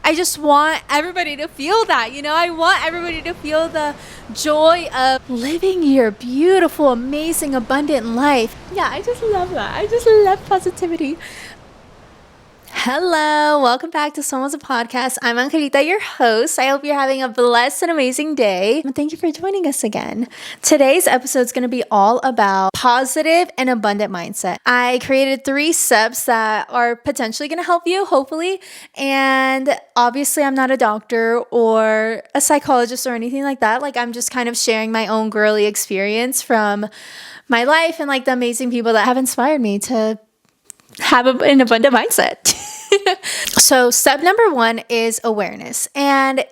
I just want everybody to feel that, I want everybody to feel the joy of living your beautiful, amazing, abundant life. Yeah, I just love that. I just love positivity. Hello, welcome back to SOMOS podcast. I'm Angelita, your host. I hope you're having a blessed and amazing day. Thank you for joining us again. Today's episode is going to be all about positive and abundant mindset. I created 3 steps that are potentially going to help you, hopefully. And obviously, I'm not a doctor or a psychologist or anything like that. I'm just kind of sharing my own girly experience from my life and the amazing people that have inspired me to have an abundant mindset. So step number 1 is awareness. And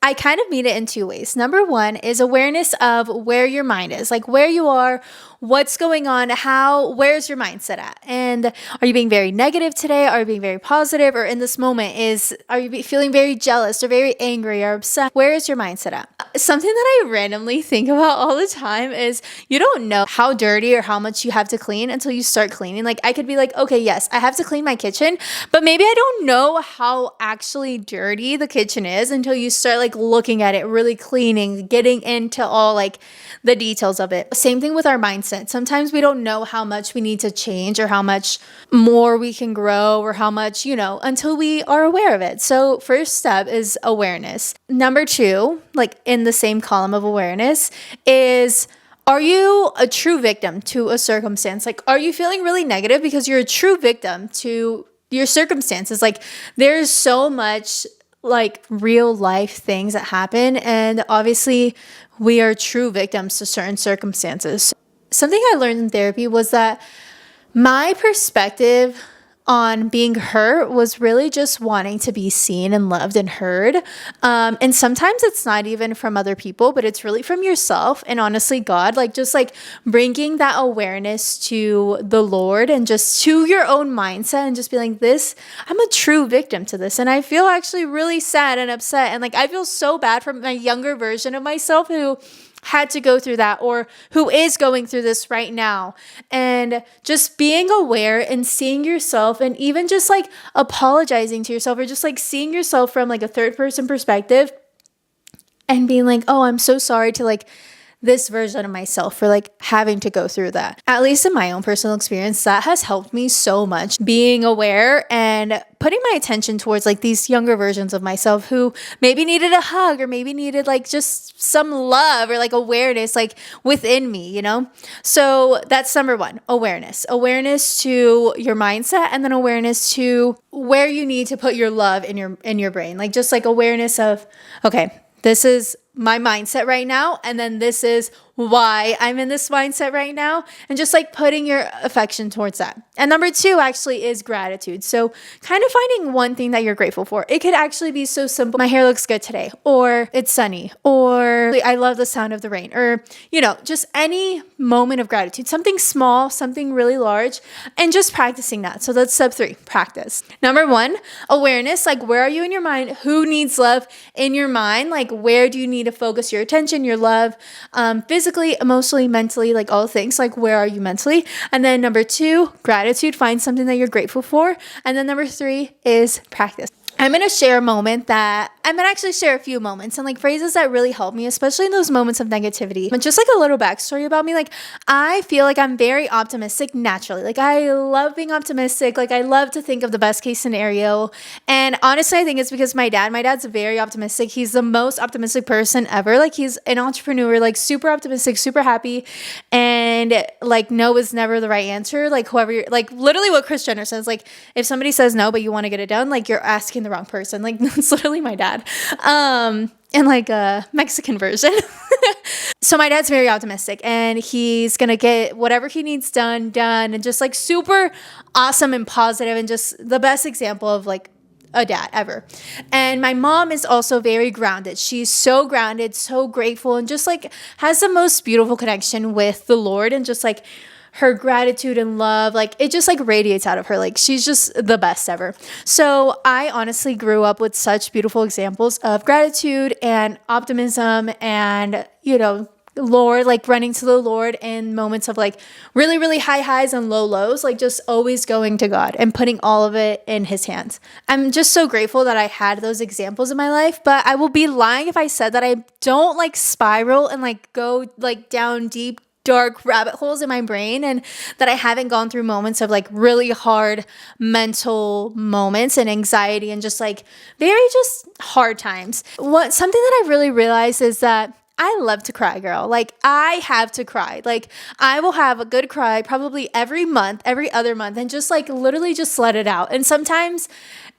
I kind of mean it in 2 ways. Number 1 is awareness of where your mind is, where you are, what's going on, where's your mindset at? And are you being very negative today? Are you being very positive? Or in this moment, are you feeling very jealous or very angry or upset? Where is your mindset at? Something that I randomly think about all the time is you don't know how dirty or how much you have to clean until you start cleaning. I could be okay, yes, I have to clean my kitchen, but maybe I don't know how actually dirty the kitchen is until you start looking at it, really cleaning, getting into all the details of it. Same thing with our mindset. Sometimes we don't know how much we need to change or how much more we can grow or how much, until we are aware of it. So first step is awareness. Number 2, in the same column of awareness, is are you a true victim to a circumstance? Are you feeling really negative because you're a true victim to your circumstances? There's so much real life things that happen, and obviously we are true victims to certain circumstances. Something I learned in therapy was that my perspective on being hurt was really just wanting to be seen and loved and heard. And sometimes it's not even from other people, but it's really from yourself and honestly God, just bringing that awareness to the Lord and just to your own mindset and just being I'm a true victim to this. And I feel actually really sad and upset. And I feel so bad for my younger version of myself who had to go through that or who is going through this right now. And just being aware and seeing yourself and even just apologizing to yourself or just seeing yourself from a third person perspective and being oh, I'm so sorry to this version of myself for having to go through that. At least in my own personal experience, that has helped me so much, being aware and putting my attention towards these younger versions of myself who maybe needed a hug or maybe needed just some love or awareness within me, So that's number 1, awareness to your mindset, and then awareness to where you need to put your love in your brain. Just awareness of, okay, this is my mindset right now, and then this is why I'm in this mindset right now, and just putting your affection towards that. And number 2 actually is gratitude. So kind of finding one thing that you're grateful for. It could actually be so simple. My hair looks good today, or it's sunny, or I love the sound of the rain, or just any moment of gratitude, something small, something really large, and just practicing that. So that's step 3, practice. Number 1, awareness, where are you in your mind? Who needs love in your mind? Where do you need to focus your attention, your love, physically, emotionally, mentally, all things, where are you mentally? And then number 2, gratitude, find something that you're grateful for. And then number 3 is practice. I'm going to share a few moments and phrases that really help me, especially in those moments of negativity. But just a little backstory about me, I feel I'm very optimistic naturally. I love being optimistic. I love to think of the best case scenario. And honestly, I think it's because my dad's very optimistic. He's the most optimistic person ever. He's an entrepreneur, super optimistic, super happy. And no is never the right answer. Whoever you're, literally what Kris Jenner says, if somebody says no, but you want to get it done, you're asking the wrong person. That's literally my dad. In a Mexican version. So my dad's very optimistic and he's going to get whatever he needs done, and just super awesome and positive and just the best example of a dad ever. And my mom is also very grounded. She's so grounded, so grateful, and just has the most beautiful connection with the Lord, and just her gratitude and love, it just radiates out of her. She's just the best ever. So I honestly grew up with such beautiful examples of gratitude and optimism and, Lord, like running to the Lord in moments of like really, really high highs and low lows, like just always going to God and putting all of it in his hands. I'm just so grateful that I had those examples in my life, but I will be lying if I said that I don't like spiral and like go like down deep dark rabbit holes in my brain, and that I haven't gone through moments of like really hard mental moments and anxiety and just like very just hard times. Something that I really realized is that I love to cry, girl. Like I have to cry. Like I will have a good cry probably every month, every other month, and just like literally just let it out. And sometimes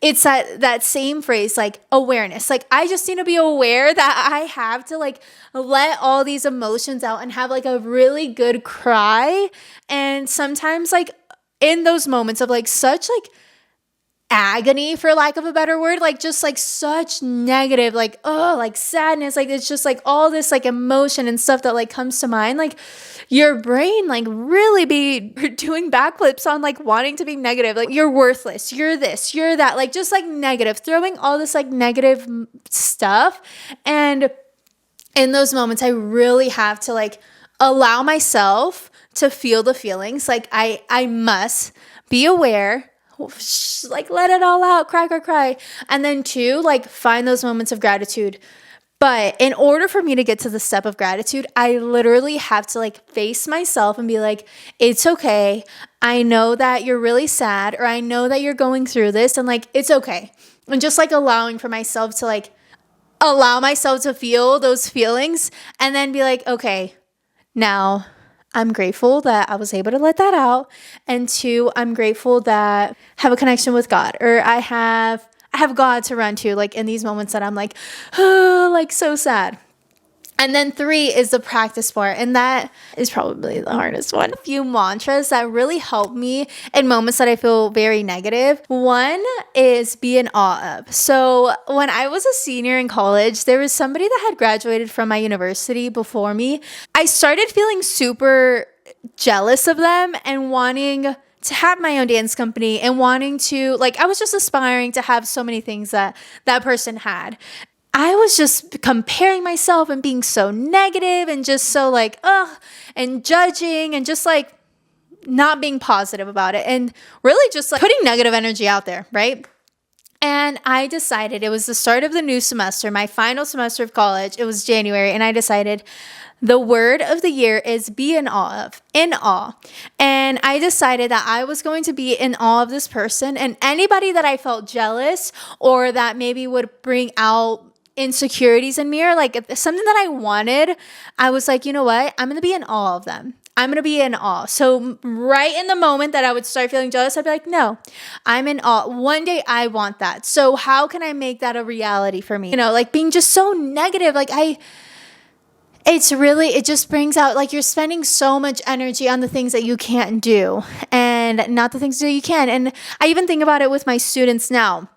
it's that same phrase, like awareness. Like I just need to be aware that I have to like let all these emotions out and have like a really good cry. And sometimes like in those moments of like such like agony, for lack of a better word, like just like such negative, like like sadness, like it's just like all this like emotion and stuff that like comes to mind, like your brain like really be doing backflips on like wanting to be negative, like you're worthless, you're this, you're that, like just like negative, throwing all this like negative stuff. And in those moments I really have to like allow myself to feel the feelings. Like I must be aware, like let it all out, cry. And then 2, like find those moments of gratitude. But in order for me to get to the step of gratitude, I literally have to like face myself and be like, it's okay. I know that you're really sad, or I know that you're going through this, and like, it's okay. And just like allowing for myself to like, allow myself to feel those feelings, and then be like, okay, now I'm grateful that I was able to let that out. And 2, I'm grateful that I have a connection with God, or I have God to run to, like in these moments that I'm like, oh, like so sad. And then 3 is the practice part, and that is probably the hardest one. A few mantras that really help me in moments that I feel very negative. One is be in awe of. So when I was a senior in college, there was somebody that had graduated from my university before me. I started feeling super jealous of them and wanting to have my own dance company and wanting to, like, I was just aspiring to have so many things that that person had. I was just comparing myself and being so negative and just so like, and judging and just like not being positive about it and really just like putting negative energy out there, right? And I decided, it was the start of the new semester, my final semester of college. It was January, and I decided the word of the year is be in awe of, in awe. And I decided that I was going to be in awe of this person, and anybody that I felt jealous or that maybe would bring out insecurities in me, or like something that I wanted, I was like, you know what? I'm going to be in awe of them. I'm going to be in awe. So right in the moment that I would start feeling jealous, I'd be like, no, I'm in awe. One day I want that. So how can I make that a reality for me? You know, like being just so negative, like it just brings out, like, you're spending so much energy on the things that you can't do and not the things that you can. And I even think about it with my students now.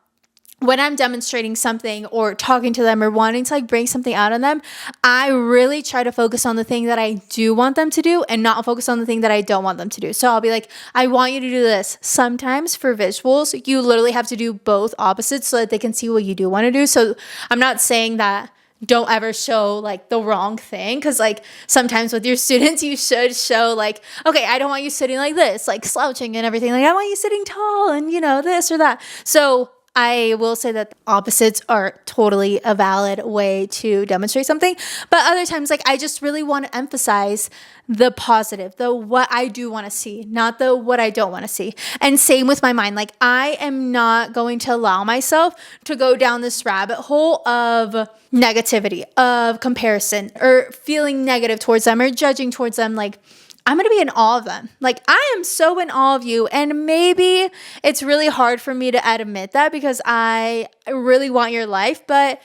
When I'm demonstrating something or talking to them or wanting to like bring something out on them, I really try to focus on the thing that I do want them to do and not focus on the thing that I don't want them to do. So I'll be like, I want you to do this. Sometimes for visuals, you literally have to do both opposites so that they can see what you do want to do. So I'm not saying that don't ever show like the wrong thing, because like sometimes with your students you should show like, okay, I don't want you sitting like this, like slouching and everything. Like I want you sitting tall and, you know, this or that. So I will say that opposites are totally a valid way to demonstrate something. But other times, like, I just really want to emphasize the positive, the what I do want to see, not the what I don't want to see. And same with my mind. Like, I am not going to allow myself to go down this rabbit hole of negativity, of comparison, or feeling negative towards them or judging towards them. Like, I'm going to be in awe of them. Like, I am so in awe of you. And maybe it's really hard for me to admit that because I really want your life, but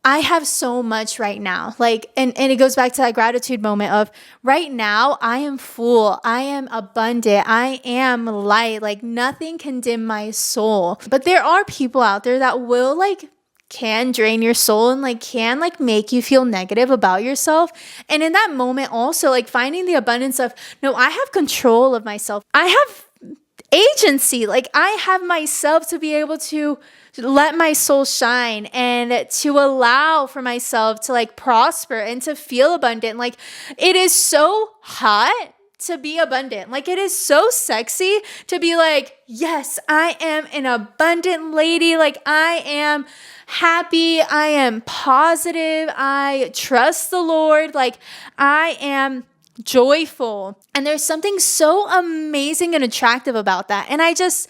I have so much right now. Like, and it goes back to that gratitude moment of right now, I am full. I am abundant. I am light. Like, nothing can dim my soul. But there are people out there that will like can drain your soul and like can like make you feel negative about yourself. And in that moment also like finding the abundance of, no, I have control of myself. I have agency. Like I have myself to be able to let my soul shine and to allow for myself to like prosper and to feel abundant. Like it is so hot to be abundant. Like it is so sexy to be like, yes, I am an abundant lady. Like I am happy. I am positive. I trust the Lord. Like I am joyful. And there's something so amazing and attractive about that. And I just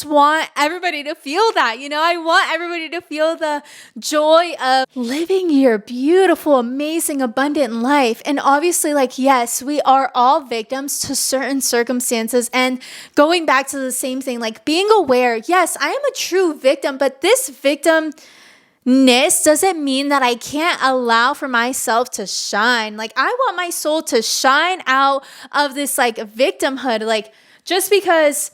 want everybody to feel that, I want everybody to feel the joy of living your beautiful, amazing, abundant life. And obviously, like, yes, we are all victims to certain circumstances. And going back to the same thing, like being aware, yes, I am a true victim, but this victimness doesn't mean that I can't allow for myself to shine. Like I want my soul to shine out of this like victimhood. Like just because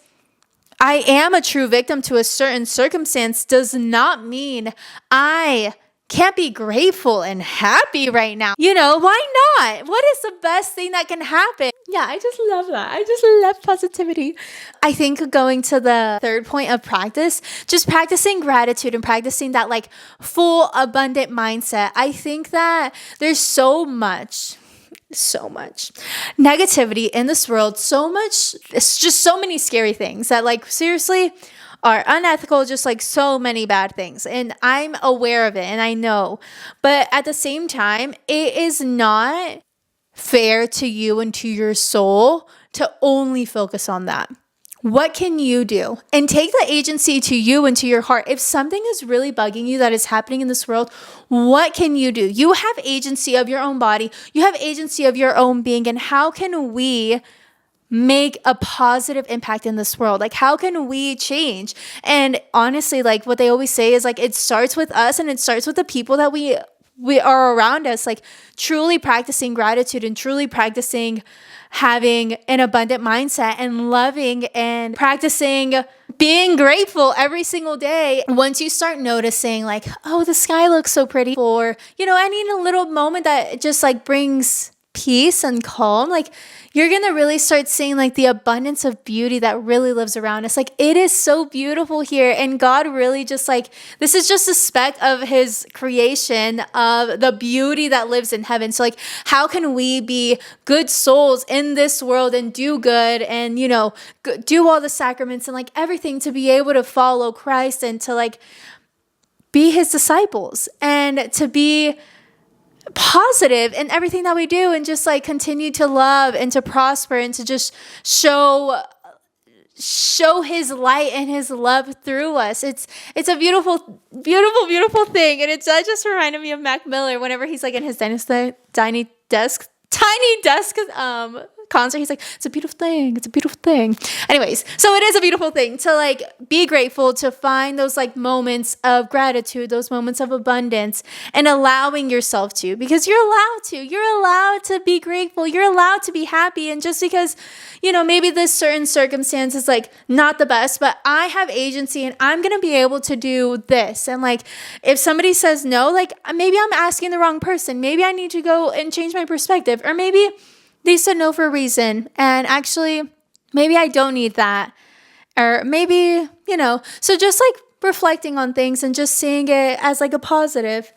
I am a true victim to a certain circumstance does not mean I can't be grateful and happy right now. Why not? What is the best thing that can happen? Yeah, I just love that. I just love positivity. I think going to the third point of practice, just practicing gratitude and practicing that like full abundant mindset. I think that there's so much negativity in this world, it's just so many scary things that like seriously are unethical, just like so many bad things. And I'm aware of it and I know, but at the same time, it is not fair to you and to your soul to only focus on that. What can you do? And take the agency to you and to your heart. If something is really bugging you that is happening in this world, what can you do? You have agency of your own body. You have agency of your own being. And how can we make a positive impact in this world? Like, how can we change? And honestly, like what they always say is like, it starts with us and it starts with the people that we are around us, like truly practicing gratitude and truly practicing having an abundant mindset and loving and practicing being grateful every single day. Once you start noticing like, oh, the sky looks so pretty, or, I need a little moment that just like brings peace and calm, like you're going to really start seeing like the abundance of beauty that really lives around us. Like it is so beautiful here. And God really just like, this is just a speck of his creation of the beauty that lives in heaven. So like, how can we be good souls in this world and do good and, do all the sacraments and like everything to be able to follow Christ and to like be his disciples and to be positive in everything that we do and just like continue to love and to prosper and to just show his light and his love through us. It's a beautiful, beautiful, beautiful thing. And that just reminded me of Mac Miller whenever he's like in his tiny desk concert. He's like, it's a beautiful thing. It's a beautiful thing. Anyways, so it is a beautiful thing to like be grateful, to find those like moments of gratitude, those moments of abundance, and allowing yourself to, because you're allowed to be grateful. You're allowed to be happy. And just because, maybe this certain circumstance is like not the best, but I have agency and I'm going to be able to do this. And like, if somebody says no, like maybe I'm asking the wrong person. Maybe I need to go and change my perspective, or maybe they said no for a reason. And actually, maybe I don't need that. Or maybe, so just like reflecting on things and just seeing it as like a positive.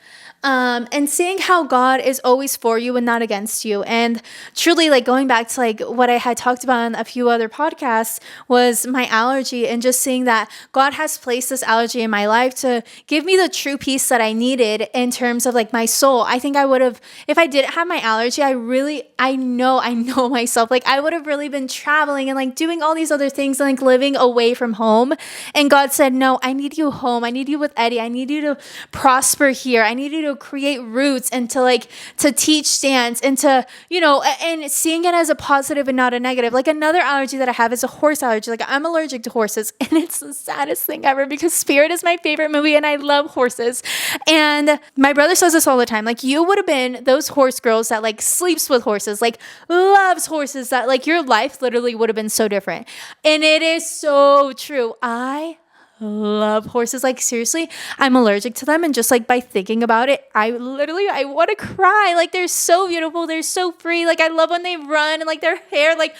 And seeing how God is always for you and not against you. And truly like going back to like what I had talked about on a few other podcasts was my allergy, and just seeing that God has placed this allergy in my life to give me the true peace that I needed in terms of like my soul. I think I would have, if I didn't have my allergy, I know myself, like I would have really been traveling and like doing all these other things and like living away from home. And God said, no, I need you home. I need you with Eddie. I need you to prosper here. I need you to create roots and to teach dance and to, and seeing it as a positive and not a negative. Like another allergy that I have is a horse allergy. Like I'm allergic to horses, and it's the saddest thing ever because Spirit is my favorite movie and I love horses. And my brother says this all the time. Like you would have been those horse girls that like sleeps with horses, like loves horses, that like your life literally would have been so different. And it is so true. I love horses. Like seriously, I'm allergic to them. And just like by thinking about it, I want to cry. Like they're so beautiful. They're so free. Like I love when they run and like their hair, like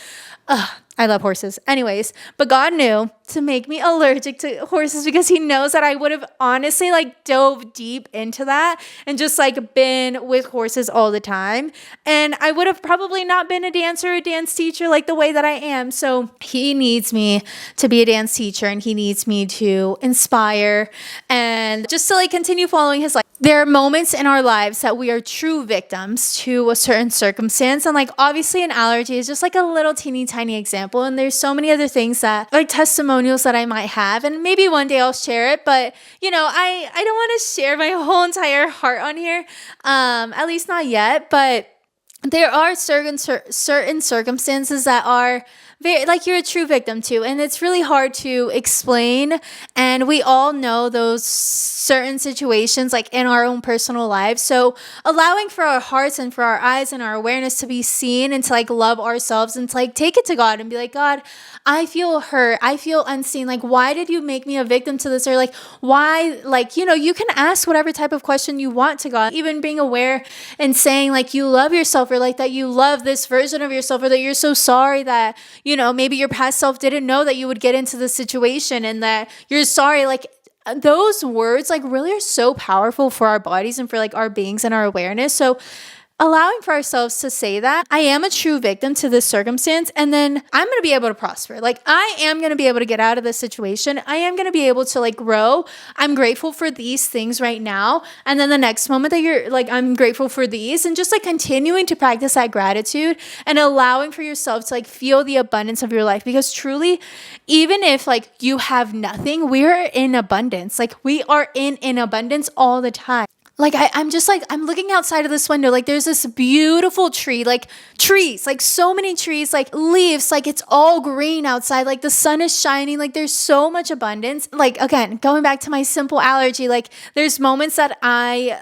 Ugh, I love horses. Anyways, but God knew to make me allergic to horses because he knows that I would have honestly like dove deep into that and just like been with horses all the time. And I would have probably not been a dancer or a dance teacher like the way that I am. So he needs me to be a dance teacher and he needs me to inspire and just to like continue following his life. There are moments in our lives that we are true victims to a certain circumstance. And like obviously an allergy is just like a little teeny tiny example. And there's so many other things that like testimonials that I might have. And maybe one day I'll share it. But you know, I don't want to share my whole entire heart on here. At least not yet. But there are certain circumstances that are very, like you're a true victim to, and it's really hard to explain. And we all know those certain situations like in our own personal lives. So allowing for our hearts and for our eyes and our awareness to be seen and to like love ourselves and to like take it to God and be like, God, I feel hurt. I feel unseen. Like, why did you make me a victim to this? Or like, why, like, you know, you can ask whatever type of question you want to God, even being aware and saying like you love yourself or like that you love this version of yourself or that you're so sorry that, you know, maybe your past self didn't know that you would get into this situation and that you're sorry. Like those words like really are so powerful for our bodies and for like our beings and our awareness. So allowing for ourselves to say that I am a true victim to this circumstance, and then I'm going to be able to prosper. Like I am going to be able to get out of this situation. I am going to be able to like grow. I'm grateful for these things right now. And then the next moment that you're like, I'm grateful for these, and just like continuing to practice that gratitude and allowing for yourself to like feel the abundance of your life. Because truly, even if like you have nothing, we're in abundance. Like we are in abundance all the time. Like I'm just like, I'm looking outside of this window, like there's this beautiful tree, like trees, like so many trees, like leaves, like it's all green outside, like the sun is shining, like there's so much abundance. Like again, going back to my simple allergy, like there's moments that I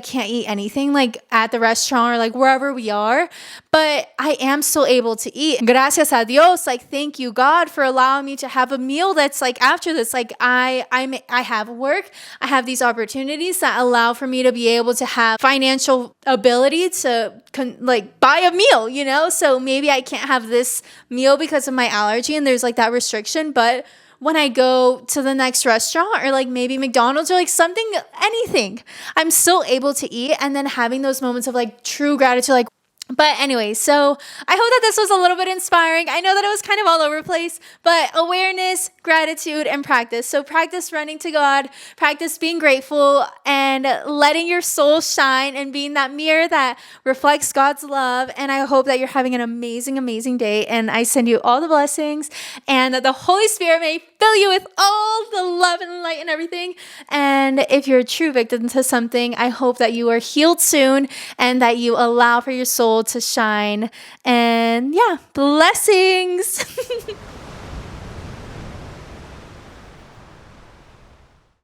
can't eat anything like at the restaurant or like wherever we are, but I am still able to eat. Gracias a Dios, like thank you God for allowing me to have a meal that's like after this, like I have work, I have these opportunities that allow for me to be able to have financial ability to like buy a meal, you know? So maybe I can't have this meal because of my allergy and there's like that restriction, but when I go to the next restaurant or like maybe McDonald's or like something, anything, I'm still able to eat. And then having those moments of like true gratitude, like, but anyway, so I hope that this was a little bit inspiring. I know that it was kind of all over the place, but awareness, gratitude, and practice. So practice running to God, practice being grateful and letting your soul shine and being that mirror that reflects God's love. And I hope that you're having an amazing, amazing day. And I send you all the blessings and that the Holy Spirit may fill you with all the love and light and everything. And if you're a true victim to something, I hope that you are healed soon and that you allow for your soul to shine. And yeah, blessings.